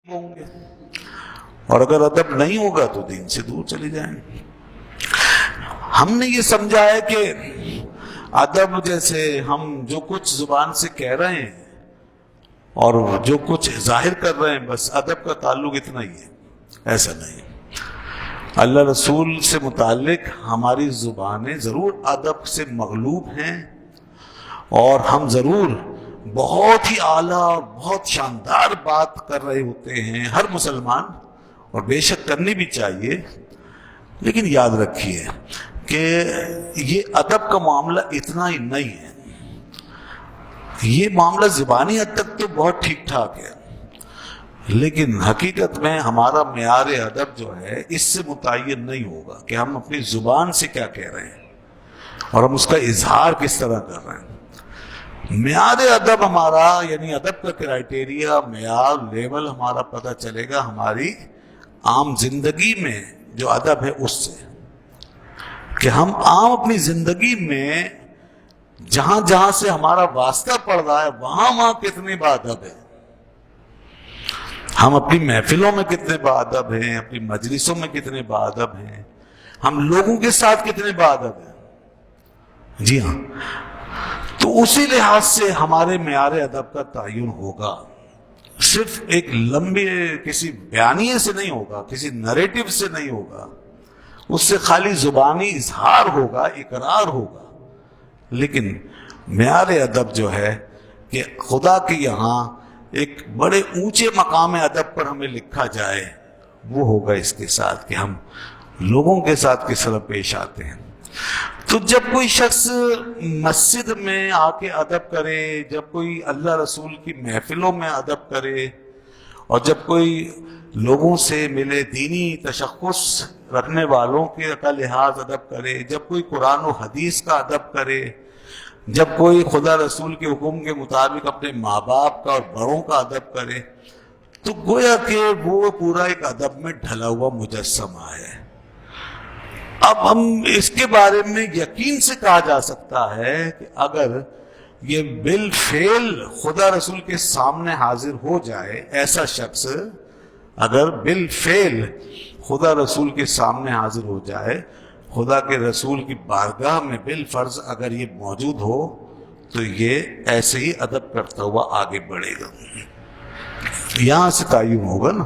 ہوں گے، اور اگر ادب نہیں ہوگا تو دین سے دور چلے جائیں گے۔ ہم نے یہ سمجھا ہے کہ ادب جیسے ہم جو کچھ زبان سے کہہ رہے ہیں اور جو کچھ ظاہر کر رہے ہیں بس ادب کا تعلق اتنا ہی ہے، ایسا نہیں۔ اللہ رسول سے متعلق ہماری زبانیں ضرور ادب سے مغلوب ہیں، اور ہم ضرور بہت ہی اعلیٰ بہت شاندار بات کر رہے ہوتے ہیں ہر مسلمان، اور بے شک کرنی بھی چاہیے، لیکن یاد رکھیے کہ یہ ادب کا معاملہ اتنا ہی نہیں ہے۔ یہ معاملہ زبانی حد تک تو بہت ٹھیک ٹھاک ہے، لیکن حقیقت میں ہمارا معیار ادب جو ہے اس سے متعین نہیں ہوگا کہ ہم اپنی زبان سے کیا کہہ رہے ہیں اور ہم اس کا اظہار کس طرح کر رہے ہیں۔ معیار ادب ہمارا، یعنی ادب کا کرائٹیریا، معیار لیول ہمارا پتہ چلے گا ہماری عام زندگی میں جو ادب ہے اس سے، کہ ہم عام اپنی زندگی میں جہاں جہاں سے ہمارا واسطہ پڑ رہا ہے وہاں کتنے باادب ہیں، ہم اپنی محفلوں میں کتنے باادب ہیں، اپنی مجلسوں میں کتنے باادب ہیں، ہم لوگوں کے ساتھ کتنے باادب ہیں۔ جی ہاں، تو اسی لحاظ سے ہمارے معیار ادب کا تعین ہوگا، صرف ایک لمبے کسی بیانیے سے نہیں ہوگا، کسی نریٹو سے نہیں ہوگا، اس سے خالی زبانی اظہار ہوگا، اقرار ہوگا، لیکن معیار ادب جو ہے کہ خدا کے یہاں ایک بڑے اونچے مقام ادب پر ہمیں لکھا جائے، وہ ہوگا اس کے ساتھ کہ ہم لوگوں کے ساتھ کس طرح پیش آتے ہیں۔ تو جب کوئی شخص مسجد میں آ کے ادب کرے، جب کوئی اللہ رسول کی محفلوں میں ادب کرے، اور جب کوئی لوگوں سے ملے، دینی تشخص رکھنے والوں کا لحاظ ادب کرے، جب کوئی قرآن و حدیث کا ادب کرے، جب کوئی خدا رسول کے حکم کے مطابق اپنے ماں باپ کا اور بڑوں کا ادب کرے، تو گویا کہ وہ پورا ایک ادب میں ڈھلا ہوا مجسمہ ہے۔ اب ہم اس کے بارے میں یقین سے کہا جا سکتا ہے کہ اگر یہ بالفعل خدا رسول کے سامنے حاضر ہو جائے، ایسا شخص اگر بالفعل خدا رسول کے سامنے حاضر ہو جائے، خدا کے رسول کی بارگاہ میں بالفرض اگر یہ موجود ہو، تو یہ ایسے ہی ادب کرتا ہوا آگے بڑھے گا، یہاں سے تعین ہوگا نا۔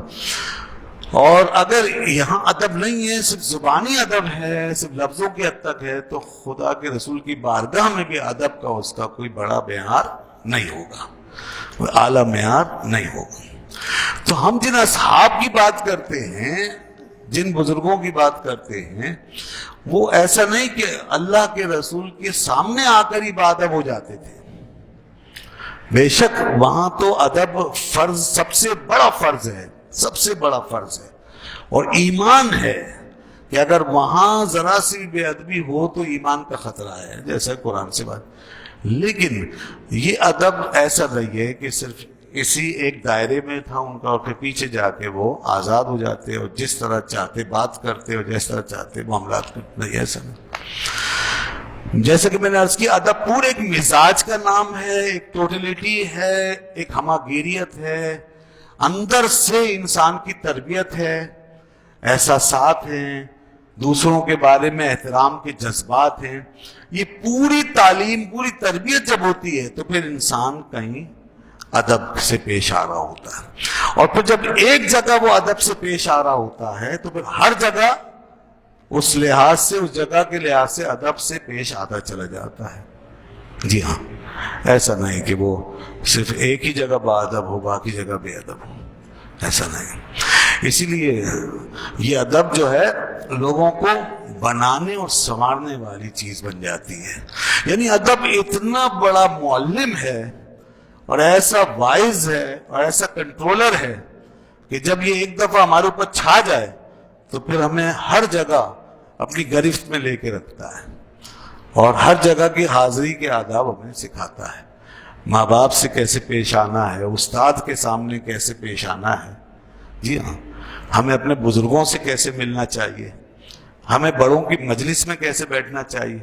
اور اگر یہاں ادب نہیں ہے، صرف زبانی ادب ہے، صرف لفظوں کی حد تک ہے، تو خدا کے رسول کی بارگاہ میں بھی ادب کا اس کا کوئی بڑا معیار نہیں ہوگا، کوئی اعلیٰ معیار نہیں ہوگا۔ تو ہم جن اصحاب کی بات کرتے ہیں، جن بزرگوں کی بات کرتے ہیں، وہ ایسا نہیں کہ اللہ کے رسول کے سامنے آ کر ہی باادب ہو جاتے تھے۔ بے شک وہاں تو ادب فرض، سب سے بڑا فرض ہے، سب سے بڑا فرض ہے، اور ایمان ہے کہ اگر وہاں ذرا سی بے ادبی ہو تو ایمان کا خطرہ ہے، جیسا قرآن سے بات۔ لیکن یہ ادب ایسا نہیں ہے کہ صرف اسی ایک دائرے میں تھا ان کا، اور پھر پیچھے جا کے وہ آزاد ہو جاتے اور جس طرح چاہتے بات کرتے اور جس طرح چاہتے معاملات کرتے، نہیں، ایسا نہیں۔ جیسا کہ میں نے عرض کیا، ادب پورے ایک مزاج کا نام ہے، ایک ٹوٹلٹی ہے، ایک ہماگیریت ہے، اندر سے انسان کی تربیت ہے، احساسات ہیں، دوسروں کے بارے میں احترام کے جذبات ہیں۔ یہ پوری تعلیم، پوری تربیت جب ہوتی ہے تو پھر انسان کہیں ادب سے پیش آ رہا ہوتا ہے، اور پھر جب ایک جگہ وہ ادب سے پیش آ رہا ہوتا ہے تو پھر ہر جگہ اس لحاظ سے، اس جگہ کے لحاظ سے ادب سے پیش آتا چلا جاتا ہے۔ جی ہاں، ایسا نہیں کہ وہ صرف ایک ہی جگہ باادب ہو، باقی جگہ بے ادب ہو، ایسا نہیں۔ اسی لیے یہ ادب جو ہے لوگوں کو بنانے اور سنوارنے والی چیز بن جاتی ہے، یعنی ادب اتنا بڑا معلم ہے اور ایسا وائز ہے اور ایسا کنٹرولر ہے کہ جب یہ ایک دفعہ ہمارے اوپر چھا جائے تو پھر ہمیں ہر جگہ اپنی گرفت میں لے کے رکھتا ہے، اور ہر جگہ کی حاضری کے آداب ہمیں سکھاتا ہے۔ ماں باپ سے کیسے پیش آنا ہے، استاد کے سامنے کیسے پیش آنا ہے، جی ہاں، ہمیں اپنے بزرگوں سے کیسے ملنا چاہیے، ہمیں بڑوں کی مجلس میں کیسے بیٹھنا چاہیے،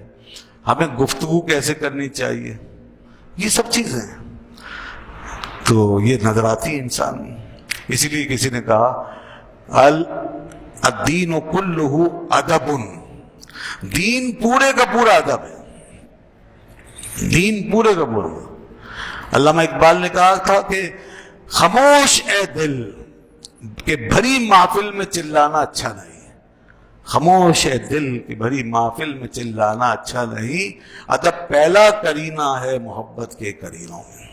ہمیں گفتگو کیسے کرنی چاہیے، یہ سب چیزیں ہیں۔ تو یہ نظر آتی انسان اسی لیے کسی نے کہا الدین کلہ ادب، دین پورے کا پورا ادب ہے، دین پورے کا پورا۔ علامہ اقبال نے کہا تھا کہ خاموش اے دل کہ بھری محفل میں چلانا اچھا نہیں، خاموش ہے دل کی بھری محفل میں چلانا اچھا نہیں، ادب پہلا کرینہ ہے محبت کے کرینوں میں،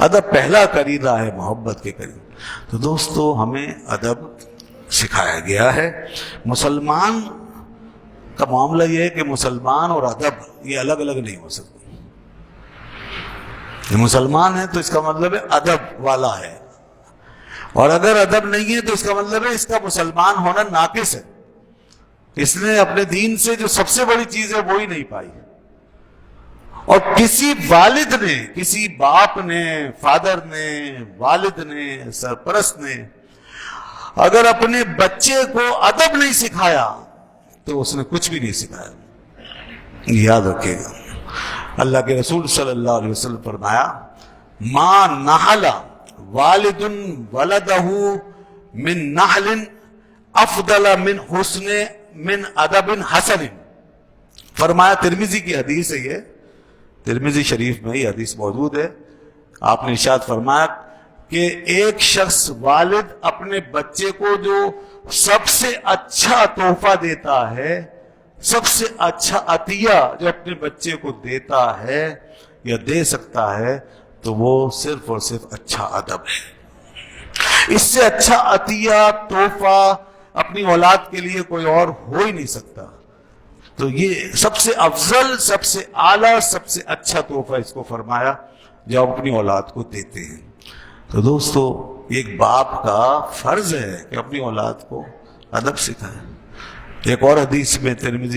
ادب پہلا کرینہ ہے محبت کے کرینوں۔ تو دوستو ہمیں ادب سکھایا گیا ہے۔ مسلمان کا معاملہ یہ ہے کہ مسلمان اور ادب یہ الگ الگ نہیں ہو سکتے۔ یہ مسلمان ہے تو اس کا مطلب ہے ادب والا ہے، اور اگر ادب نہیں ہے تو اس کا مطلب ہے اس کا مسلمان ہونا ناقص ہے، اس نے اپنے دین سے جو سب سے بڑی چیز ہے وہی نہیں پائی۔ اور کسی والد نے، کسی باپ نے، فادر نے، والد نے، سرپرست نے اگر اپنے بچے کو ادب نہیں سکھایا تو اس نے کچھ بھی نہیں سکھایا۔ یاد رکھے گا، اللہ کے رسول صلی اللہ علیہ وسلم فرمایا ما نحل والد ولدہ من نحل افضل من حسن من ادب حسن۔ فرمایا، ترمذی کی حدیث ہے یہ، ترمذی شریف میں یہ حدیث موجود ہے، آپ نے ارشاد فرمایا کہ ایک شخص والد اپنے بچے کو جو سب سے اچھا تحفہ دیتا ہے، سب سے اچھا عطیہ جو اپنے بچے کو دیتا ہے یا دے سکتا ہے، تو وہ صرف اور صرف اچھا ادب ہے۔ اس سے اچھا عطیہ تحفہ اپنی اولاد کے لیے کوئی اور ہو ہی نہیں سکتا۔ تو یہ سب سے افضل، سب سے اعلیٰ، سب سے اچھا تحفہ اس کو فرمایا جو آپ اپنی اولاد کو دیتے ہیں۔ تو دوستو ایک باپ کا فرض ہے کہ اپنی اولاد کو ادب سکھائے۔ ایک اور حدیث میں ترمذی